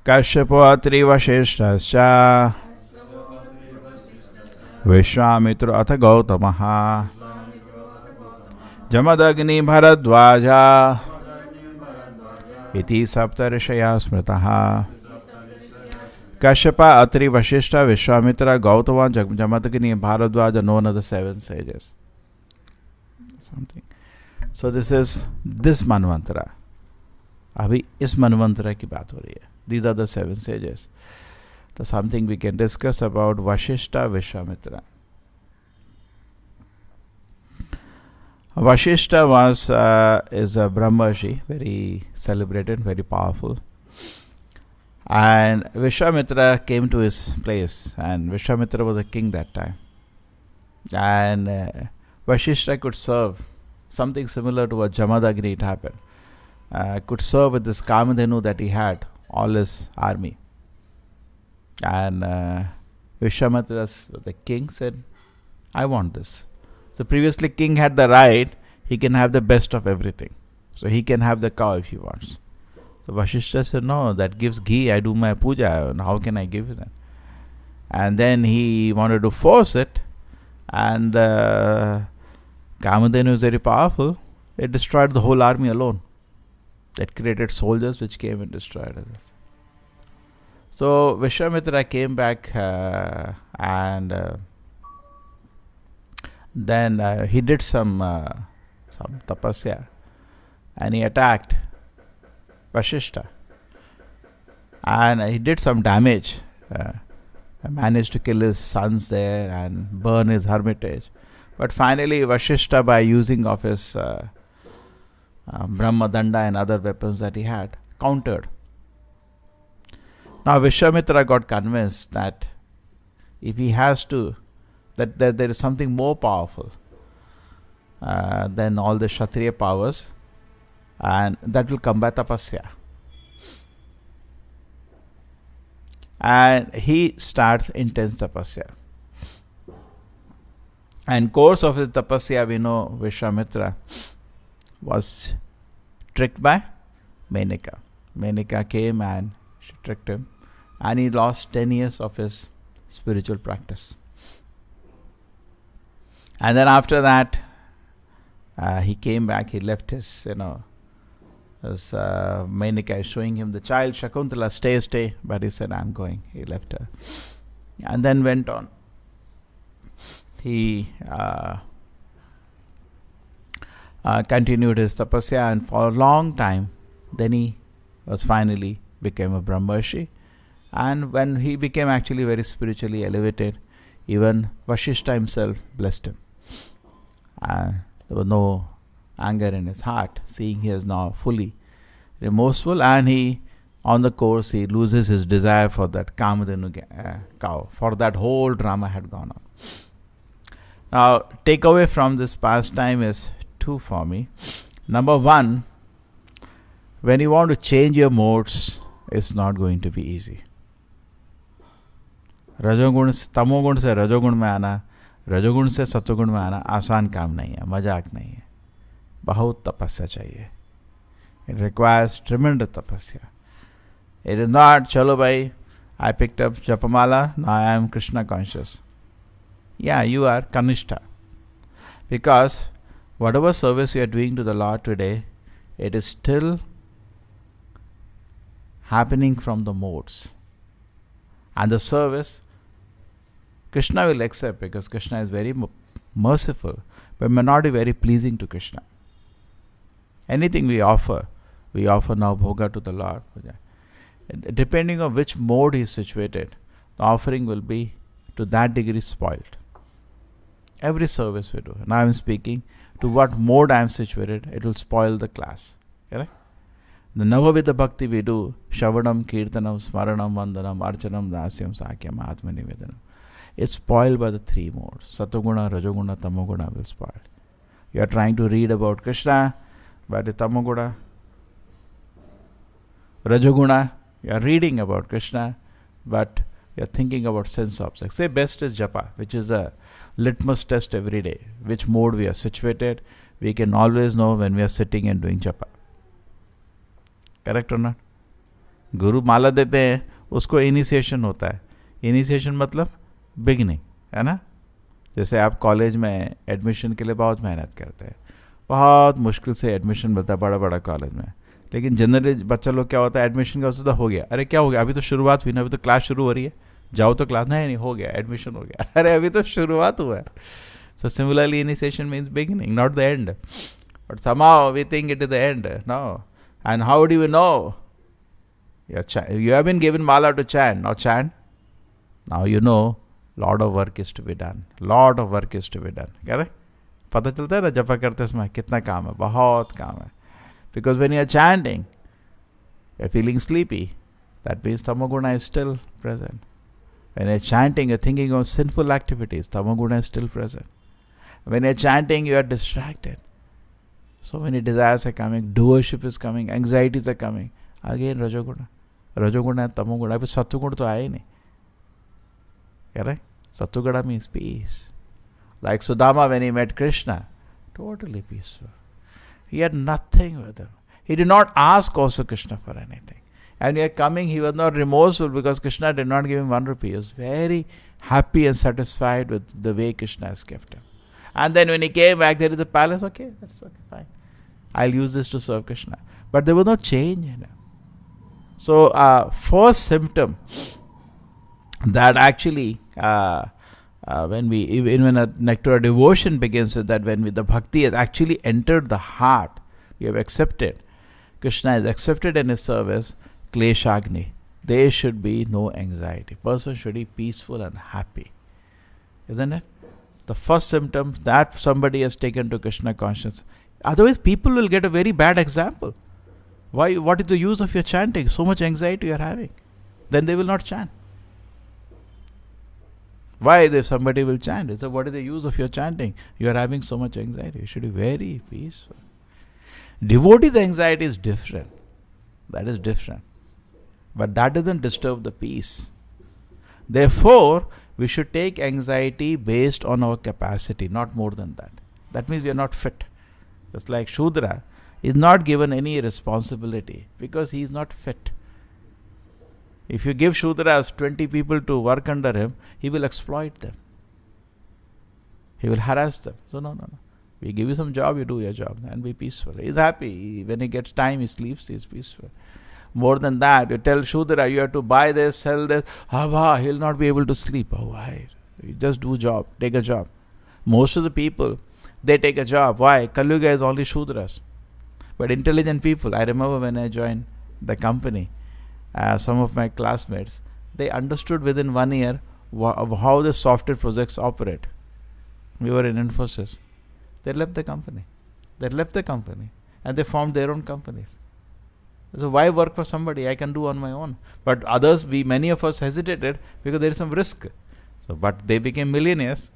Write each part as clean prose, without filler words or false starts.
कश्यपोऽत्रि वसिष्ठश्च विश्वामित्र अथ गौतमः जमदग्नि भरद्वाज इति सप्तऋषयः स्मृतः. Kashyapa, Atri, Vashishta, Vishwamitra, Gautama, Jamadagni, Bharadwaja, known as the seven sages. Something. So this is this Manvantara. Abhi is Manvantara ki baat ho rahi hai. These are the seven sages. So something we can discuss about Vashishta, Vishwamitra. Vashishta is a Brahmarshi, very celebrated, very powerful. And Vishwamitra came to his place, and Vishwamitra was a king that time. And Vashishta could serve something similar to what Jamadagni happened. Could serve with this Kamadhenu that he had, all his army. And Vishwamitra, the king, said, I want this. So previously king had the right, he can have the best of everything. So he can have the cow if he wants. So Vashishta said, no, that gives ghee, I do my puja, and how can I give you that? And then he wanted to force it, and Kamadhenu is very powerful. It destroyed the whole army alone. It created soldiers which came and destroyed us. So Vishwamitra came back and then he did some tapasya, and he attacked Vashishta, and he did some damage. Managed to kill his sons there and burn his hermitage. But finally Vashishta, by using of his Brahma Danda and other weapons that he had, countered. Now Vishwamitra got convinced that if he has to, that there is something more powerful than all the Kshatriya powers, and that will come by tapasya. And he starts intense tapasya. And course of his tapasya, we know Vishwamitra was tricked by Menaka. Menaka came and she tricked him, and he lost 10 years of his spiritual practice. And then after that, he came back, he left his, as Menaka is showing him the child, Shakuntala, stay, but he said, I'm going. He left her. And then went on. He continued his tapasya, and for a long time, then he was finally became a Brahmarshi. And when he became actually very spiritually elevated, even Vashishta himself blessed him. There was no anger in his heart, seeing he is now fully remorseful, and he, on the course, he loses his desire for that Kamadhenu cow. For that whole drama had gone on. Now, takeaway from this pastime is two for me. Number one, when you want to change your modes, it's not going to be easy. तमोगुण से रजोगुण में आना, रजोगुण से सत्वगुण में आना आसान काम नहीं है, मजाक नहीं है. बहुत तपस्या चाहिए. It requires tremendous tapasya. It is not, chalo bhai, I picked up Japamala, now I am Krishna conscious. Yeah, you are Kanishta. Because whatever service you are doing to the Lord today, it is still happening from the modes. And the service, Krishna will accept, because Krishna is very merciful, but may not be very pleasing to Krishna. Anything we offer now bhoga to the Lord. Depending on which mode he is situated, the offering will be to that degree spoiled. Every service we do. Now I am speaking to what mode I am situated, it will spoil the class. Correct? The Navavidha Bhakti we do, Shavanam, Kirtanam, Smaranam, Vandanam, Archanam, Dasyam, Sakyam, Atmanivedanam. It's spoiled by the three modes. Satoguna, Rajoguna, Tamoguna will spoil. You are trying to read about Krishna, but the Tamoguna, Rajoguna, you are reading about Krishna, but you are thinking about sense objects. Say best is japa, which is a litmus test every day. Which mode we are situated, we can always know when we are sitting and doing japa. Correct or not? गुरु माला देते हैं, उसको initiation होता है. Initiation मतलब beginning, है ना. जैसे आप कॉलेज में एडमिशन के लिए बहुत मेहनत करते हैं, बहुत मुश्किल से एडमिशन मिलता है बड़ा बड़ा कॉलेज में. लेकिन जनरली बच्चा लोग क्या होता है, एडमिशन का होता हो गया, अरे क्या हो गया, अभी तो शुरुआत हुई ना, अभी तो क्लास शुरू हो रही है, जाओ तो क्लास. नहीं हो गया, एडमिशन हो गया. अरे अभी तो शुरुआत हुआ है. So similarly initiation means beginning, not the end. But somehow we think it is the end. No. And how do you know? You have been given mala to chant. Now chant. Now you know lot of work is to be done. Lot of work is to be done. Correct? पता चलता है ना जपा करते समय कितना काम है, बहुत काम है. Because when you are chanting, you are feeling sleepy. That means tamoguna is still present. When you are chanting, you are thinking of sinful activities. Tamoguna is still present. When you are chanting, you are distracted. So many desires are coming, doership is coming, anxieties are coming. Again, Rajoguna. Rajoguna and Tamoguna. But Sattva to aaya nahi. Correct? Sattva means peace. Like Sudama when he met Krishna, totally peaceful. He had nothing with him. He did not ask also Krishna for anything. And yet coming, he was not remorseful because Krishna did not give him 1 rupee. He was very happy and satisfied with the way Krishna has kept him. And then when he came back, there is a palace. Okay, that's okay, fine. I'll use this to serve Krishna. But there was no change in him. So, first symptom that actually, when a nectar devotion begins, is that when the bhakti has actually entered the heart, we have accepted, Krishna is accepted in his service, kleshagni. There should be no anxiety. Person should be peaceful and happy. Isn't it? The first symptom that somebody has taken to Krishna consciousness. Otherwise, people will get a very bad example. Why? What is the use of your chanting? So much anxiety you are having. Then they will not chant. Why? If somebody will chant, they say, what is the use of your chanting? You are having so much anxiety. You should be very peaceful. Devotee's anxiety is different. That is different. But that doesn't disturb the peace. Therefore, we should take anxiety based on our capacity, not more than that. That means we are not fit. Just like Shudra is not given any responsibility because he is not fit. If you give Shudras 20 people to work under him, he will exploit them. He will harass them. So no. We give you some job, you do your job and be peaceful. He is happy. When he gets time, he sleeps, he is peaceful. More than that, you tell Shudra, you have to buy this, sell this. He will not be able to sleep. Oh, why? You just do job, take a job. Most of the people, they take a job. Why? Kalyuga is only Shudras. But intelligent people, I remember when I joined the company, some of my classmates, they understood within 1 year how the software projects operate. We were in Infosys. They left the company. And they formed their own companies. So why work for somebody? I can do on my own. But others, many of us hesitated because there is some risk. So, but they became millionaires.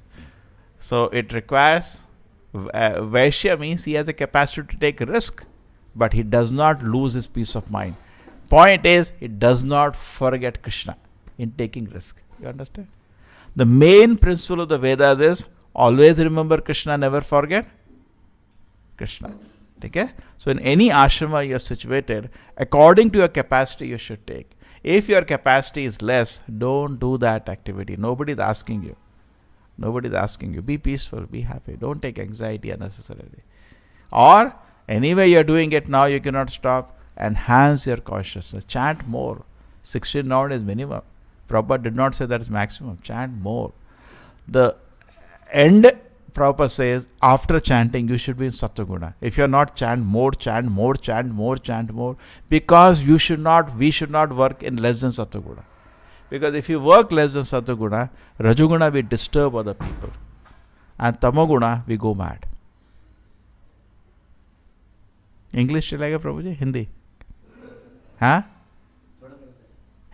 So it requires, Vaishya means he has a capacity to take risk, but he does not lose his peace of mind. Point is, he does not forget Krishna in taking risk. You understand? The main principle of the Vedas is always remember Krishna, never forget Krishna. Okay? So in any ashrama you are situated, according to your capacity you should take. If your capacity is less, don't do that activity. Nobody is asking you. Be peaceful, be happy. Don't take anxiety unnecessarily. Or anyway you are doing it now, you cannot stop. Enhance your consciousness. Chant more. 16 rounds is minimum. Prabhupada did not say that is maximum. Chant more. The end, Prabhupada says, after chanting, you should be in Sattva-guna. If you are not, chant more. Because we should not work in less than Sattva-guna. Because if you work less than Sattva-guna, Rajoguna will disturb other people. And Tamoguna, we go mad. English चलेगा प्रभु जी? हिंदी? हाँ?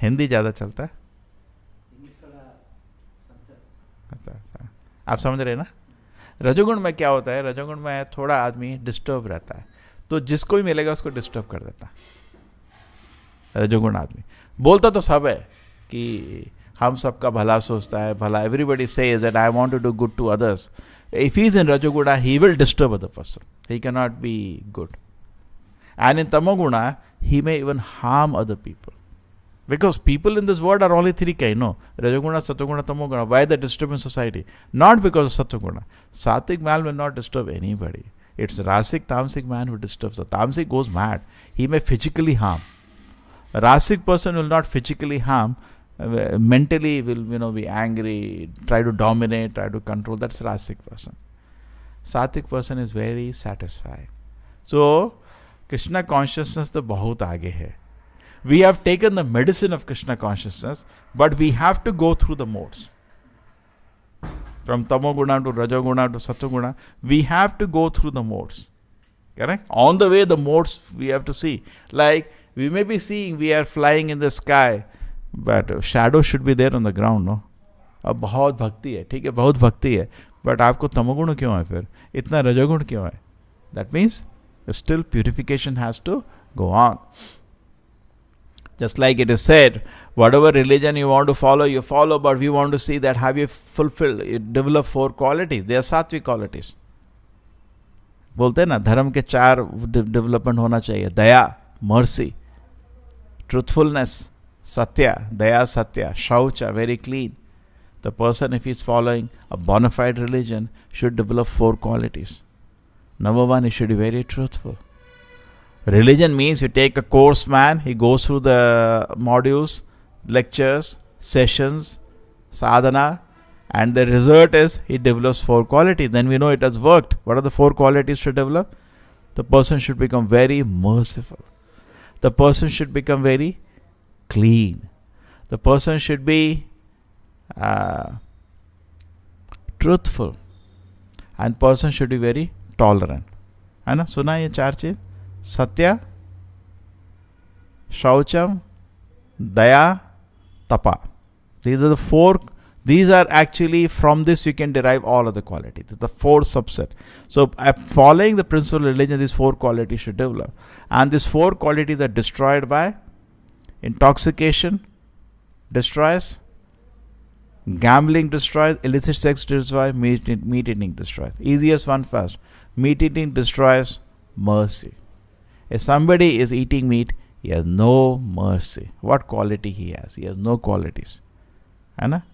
हिंदी ज़्यादा चलता है? अच्छा, आप समझ रहे ना? रजोगुण में क्या होता है? रजोगुण में थोड़ा आदमी डिस्टर्ब रहता है, तो जिसको भी मिलेगा उसको डिस्टर्ब कर देता है। रजोगुण आदमी बोलता तो सब है कि हम सबका भला सोचता है, भला, everybody says that I want to do good to others. If he is in Rajoguna, he will disturb other person. He cannot be good. And in Tamoguna, he may even harm other people. Because people in this world are only three kind, no? Rajaguna, Satoguna, Tamoguna. Why the disturbance society? Not because of Satoguna. Sattvic man will not disturb anybody. It's Rasic, Tamasic man who disturbs. The Tamasic goes mad. He may physically harm. A Rasic person will not physically harm. Mentally will be angry, try to dominate, try to control. That's Rasic person. Sattvic person is very satisfied. So, Krishna consciousness the bahut aage hai. We have taken the medicine of Krishna consciousness, but we have to go through the modes. From Tamoguna to Rajoguna to Satoguna, we have to go through the modes. Correct? On the way, the modes we have to see. Like, we may be seeing we are flying in the sky, but shadow should be there on the ground, no? अब बहुत भक्ति है, ठीक है, बहुत भक्ति है, but आपको तमोगुण क्यों है फिर? इतना रजोगुण क्यों है? That means still purification has to go on. Just like it is said, whatever religion you want to follow, you follow, but we want to see that have you fulfilled, you develop 4 qualities. They are sattvic qualities. बोलते हैं ना, धर्म के 4 development होना चाहिए. दया, mercy, truthfulness, satya, daya, satya, shaucha, very clean. The person, if he is following a bona fide religion, should develop 4 qualities. Number 1, he should be very truthful. Religion means you take a course man, he goes through the modules, lectures, sessions, sadhana, and the result is he develops 4 qualities. Then we know it has worked. What are the 4 qualities to develop? The person should become very merciful. The person should become very clean. The person should be truthful. And person should be very tolerant. है ना? सुना ये 4 चीज? Satya, Shaucham, Daya, Tapa. These are the 4. These are actually, from this you can derive all of the qualities. The 4 subset. So following the principle of religion, these 4 qualities should develop. And these 4 qualities are destroyed by intoxication, destroys, gambling destroys, illicit sex destroys, meat eating destroys. Easiest one first. Meat eating destroys mercy. If somebody is eating meat, he has no mercy. What quality he has? He has no qualities. Anna?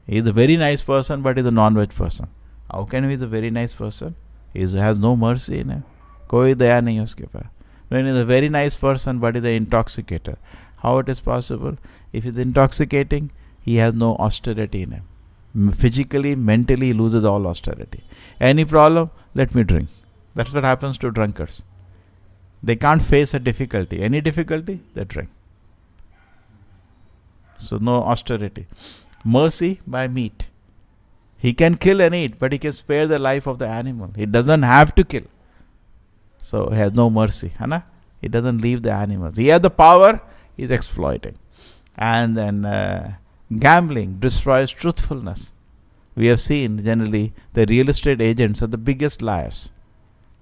He is a very nice person, but he is a non-veg person. How can he be a very nice person? He has no mercy in him. Koi daya nahi hai uske paas. When he is a very nice person, but he is an intoxicator. How it is possible? If he is intoxicating, he has no austerity in him. Physically, mentally, he loses all austerity. Any problem? Let me drink. That's what happens to drunkards. They can't face a difficulty. Any difficulty, they drink. So no austerity. Mercy by meat. He can kill and eat, but he can spare the life of the animal. He doesn't have to kill. So he has no mercy. Hana? He doesn't leave the animals. He has the power, he is exploiting. And then gambling destroys truthfulness. We have seen generally the real estate agents are the biggest liars.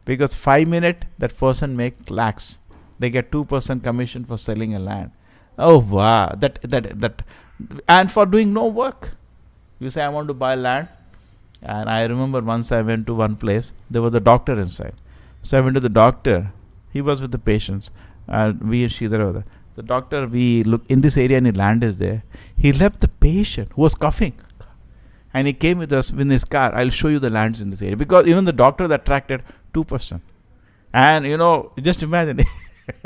Because 5 minutes that person make lakhs. They get 2% commission for selling a land. Oh wow, that and for doing no work. You say I want to buy land, and I remember once I went to one place. There was a doctor inside. So I went to the doctor. He was with the patients. We and Sridhar. The doctor, we look in this area, any land is there. He left the patient who was coughing. And he came with us in his car. I'll show you the lands in this area. Because even the doctor that attracted 2%. And just imagine,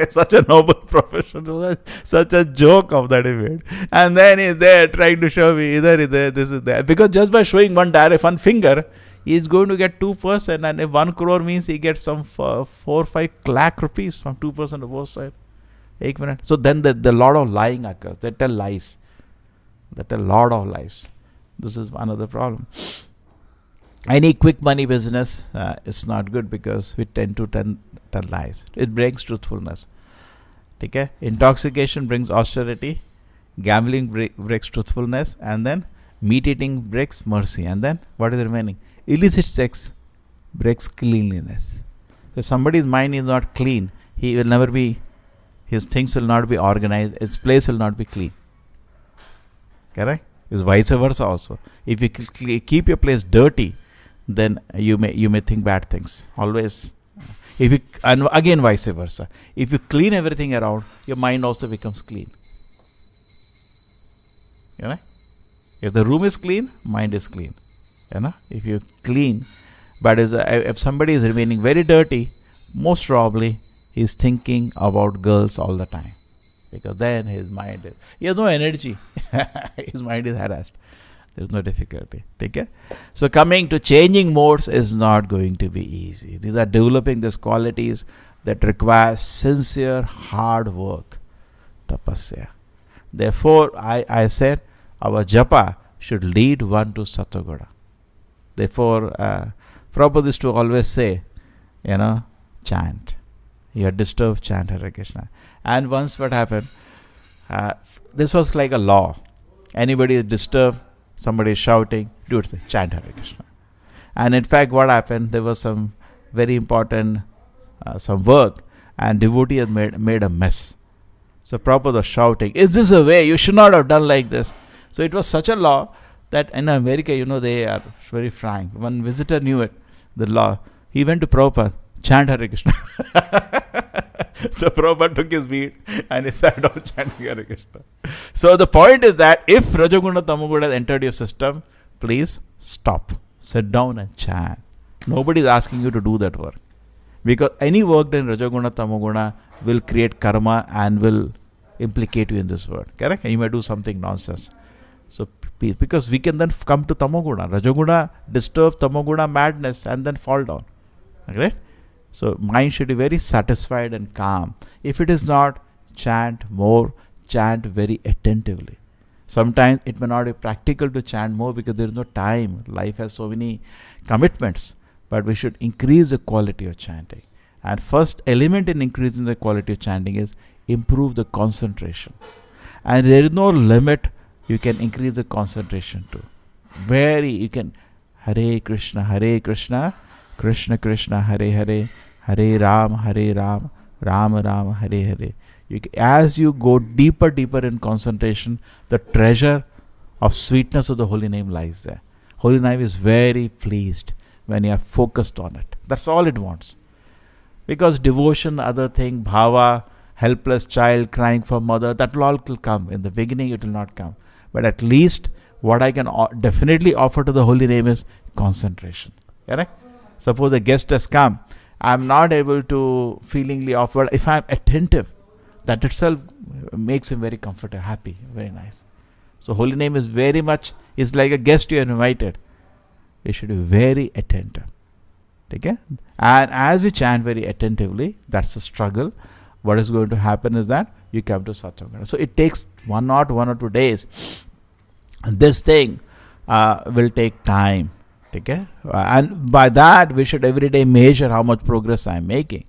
such a noble profession, such a joke of that he made. And then he's there trying to show me, either this is there. Because just by showing one finger, he's going to get 2%. And if 1 crore means he gets some 4-5 lakh rupees from 2% of both sides. 1 minute. So then the lot of lying occurs. They tell lies. They tell a lot of lies. This is another problem. Any quick money business is not good because we tend to tell lies. It brings truthfulness. Okay? Intoxication brings austerity. Gambling breaks truthfulness. And then meat eating breaks mercy. And then what is remaining? Illicit sex breaks cleanliness. If somebody's mind is not clean, he will never be, his things will not be organized, his place will not be clean. Correct? It's vice versa also. If you keep your place dirty, then you may think bad things. Always. And again vice versa. If you clean everything around, your mind also becomes clean. You know? If the room is clean, mind is clean. You know? If you clean, but if somebody is remaining very dirty, most probably he is thinking about girls all the time. Because then he has no energy. His mind is harassed. There's no difficulty. Okay? So coming to changing modes is not going to be easy. These are developing these qualities that require sincere hard work. Tapasya. Therefore, I said our japa should lead one to Satoguna. Therefore, Prabhupada used to always say, chant. You are disturbed, chant Hare Krishna. And once what happened, this was like a law. Anybody is disturbed, somebody is shouting, do it, say, chant Hare Krishna. And in fact, what happened, there was some very important, some work, and devotee had made a mess. So Prabhupada was shouting, is this a way? You should not have done like this. So it was such a law that in America, they are very frank. One visitor knew it, the law. He went to Prabhupada, chant Hare Krishna. So Prabhupada took his beat and he sat down chanting Hare Krishna. So the point is that if Rajoguna Tamoguna has entered your system, please stop. Sit down and chant. Nobody is asking you to do that work. Because any work done in Rajoguna Tamoguna will create karma and will implicate you in this world. Correct? And you may do something nonsense. So because we can then come to Tamoguna. Rajoguna disturb Tamoguna madness and then fall down. Okay? So mind should be very satisfied and calm. If it is not, chant more, chant very attentively. Sometimes it may not be practical to chant more because there is no time. Life has so many commitments. But we should increase the quality of chanting. And first element in increasing the quality of chanting is improve the concentration. And there is no limit you can increase the concentration to. You can Hare Krishna, Krishna Krishna, Hare Hare, Hare Ram, Ram Ram, Hare Hare. As you go deeper in concentration, the treasure of sweetness of the holy name lies there. Holy name is very pleased when you are focused on it. That's all it wants. Because devotion, other thing, bhava, helpless child crying for mother, that will all come. In the beginning it will not come. But at least what I can definitely offer to the holy name is concentration. Correct? Suppose a guest has come, I am not able to feelingly offer. If I am attentive, that itself makes him very comfortable, happy, very nice. So holy name is very much, is like a guest you are invited. You should be very attentive. Okay? And as we chant very attentively, that's a struggle. What is going to happen is that you come to Satsanga. So it takes 1 or 2 days. This thing will take time. Okay? And by that, we should every day measure how much progress I am making.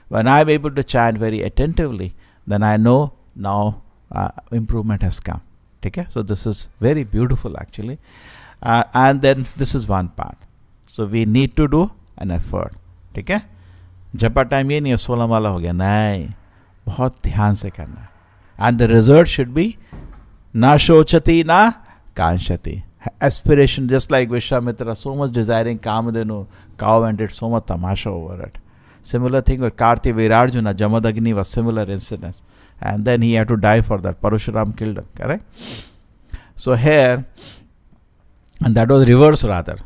When I am able to chant very attentively, then I know now improvement has come. Okay? So this is very beautiful actually. And then this is one part. So we need to do an effort. Okay? जपा time ये नहीं है 16 माला हो गया, नहीं, बहुत ध्यान से करना है. And the result should be na shochati na kanshati. Aspiration, just like Vishwamitra, so much desiring Kamadhenu, cow, and did so much tamasha over it. Similar thing with Karti Virarjuna, Jamadagni was similar incidents. And then he had to die for that. Parashuram killed him, correct? So here, and that was reverse rather.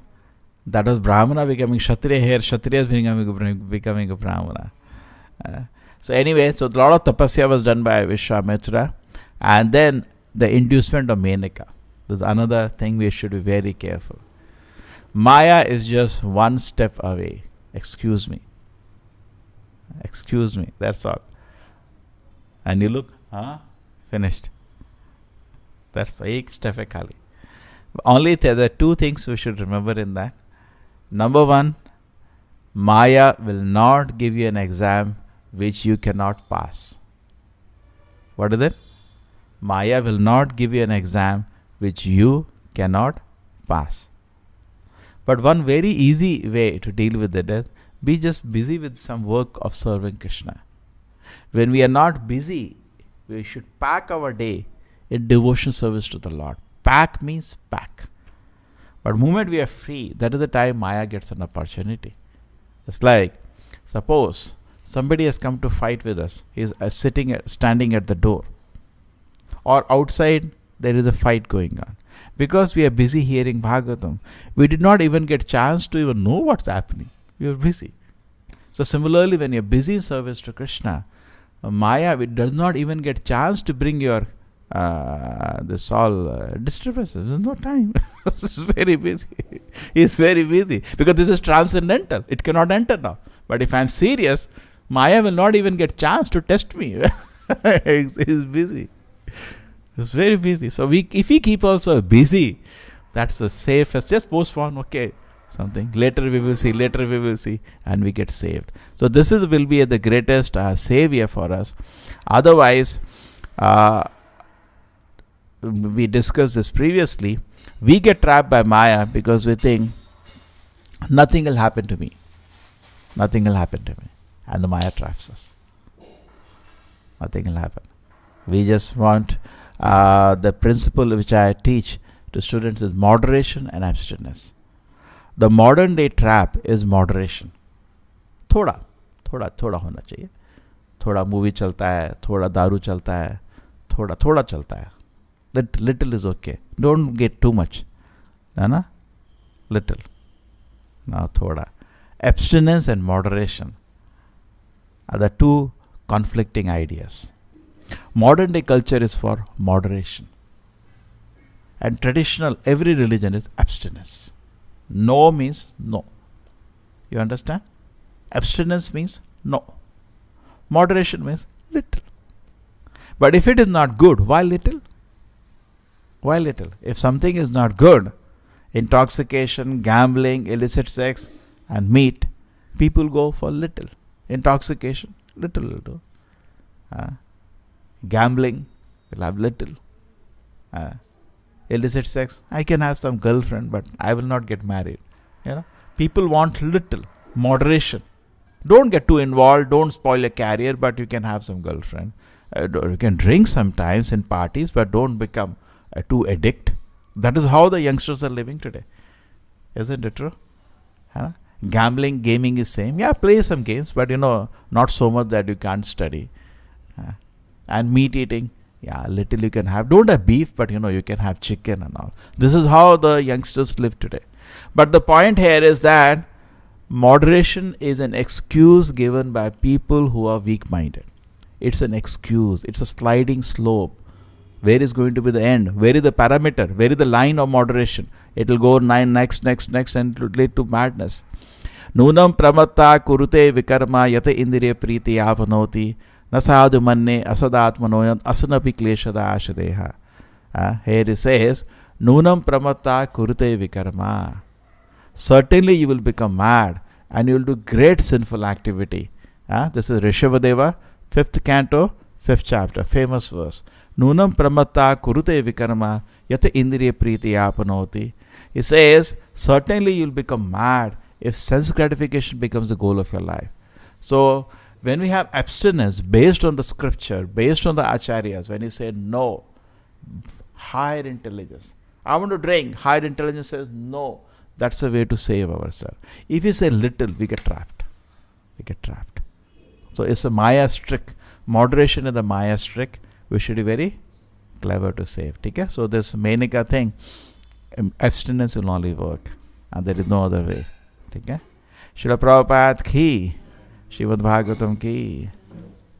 That was Brahmana becoming Kshatriya, here Kshatriya becoming a Brahmana. So anyway, so a lot of tapasya was done by Vishwamitra. And then the inducement of Menaka. There's another thing we should be very careful. Maya is just one step away. Excuse me, that's all. And you look, finished. That's एक step है खाली. Only there are 2 things we should remember in that. Number 1, Maya will not give you an exam which you cannot pass. What is it? Maya will not give you an exam which you cannot pass. But one very easy way to deal with it is be just busy with some work of serving Krishna. When we are not busy, we should pack our day in devotion service to the Lord. Pack means pack. But the moment we are free, that is the time Maya gets an opportunity. It's like, suppose somebody has come to fight with us. He is standing at the door. Or outside, there is a fight going on. Because we are busy hearing Bhagavatam, we did not even get chance to even know what's happening. We are busy. So similarly, when you're busy in service to Krishna, Maya, it does not even get chance to bring your this all disturbances. There's no time. It's very busy. He's very busy because this is transcendental. It cannot enter now. But if I'm serious, Maya will not even get chance to test me. He's busy. He's very busy. So if we keep also busy, that's the safest. Just postpone. Okay, something later we will see. Later we will see, and we get saved. So this will be the greatest savior for us. Otherwise, we discussed this previously. We get trapped by Maya because we think nothing will happen to me. Nothing will happen to me. And the Maya traps us. Nothing will happen. We just want the principle which I teach to students is moderation and abstinence. The modern day trap is moderation. थोड़ा होना चाहिए. थोड़ा movie चलता है, थोड़ा दारू चलता है, थोड़ा चलता है. Little is okay. Don't get too much. है little. Now thoda. Abstinence and moderation are the two conflicting ideas. Modern day culture is for moderation. And traditional, every religion is abstinence. No means no. You understand? Abstinence means no. Moderation means little. But if it is not good, why little? Why little? If something is not good, intoxication, gambling, illicit sex, and meat, people go for little. Intoxication, little will do. Gambling, will have little. Illicit sex, I can have some girlfriend, but I will not get married. People want little. Moderation. Don't get too involved, don't spoil your career, but you can have some girlfriend. You can drink sometimes in parties, but don't become too addict. That is how the youngsters are living today. Isn't it true? Gambling, gaming is same. Yeah, play some games, but not so much that you can't study. And meat eating, yeah, little you can have. Don't have beef, but you can have chicken and all. This is how the youngsters live today. But the point here is that moderation is an excuse given by people who are weak-minded. It's an excuse. It's a sliding slope. Where is going to be the end? Where is the parameter? Where is the line of moderation? It will go next, and it will lead to madness. Nunam pramatta kurute vikarma yate indriya priti apanoti nasadu manne asadatmanoyant asanapi kleshada ashadeha. Here it says, Nunam pramatta kurute vikarma. Certainly you will become mad and you will do great sinful activity. This is Rishabhadeva, 5th canto, 5th chapter, famous verse. Nunam pramatta kurute vikarma yate indriya priti apanoti. He says, certainly you will become mad if sense gratification becomes the goal of your life. So, when we have abstinence based on the scripture, based on the acharyas, when you say no, higher intelligence, I want to drink, higher intelligence says no, that's a way to save ourselves. If you say little, we get trapped. So it's a Maya's trick. Moderation is the Maya's trick. We should be very clever to save. Okay? So this Menika thing, abstinence will only work. And there is no other way. Okay? Srila Prabhupada ki, Srimad Bhagavatam ki.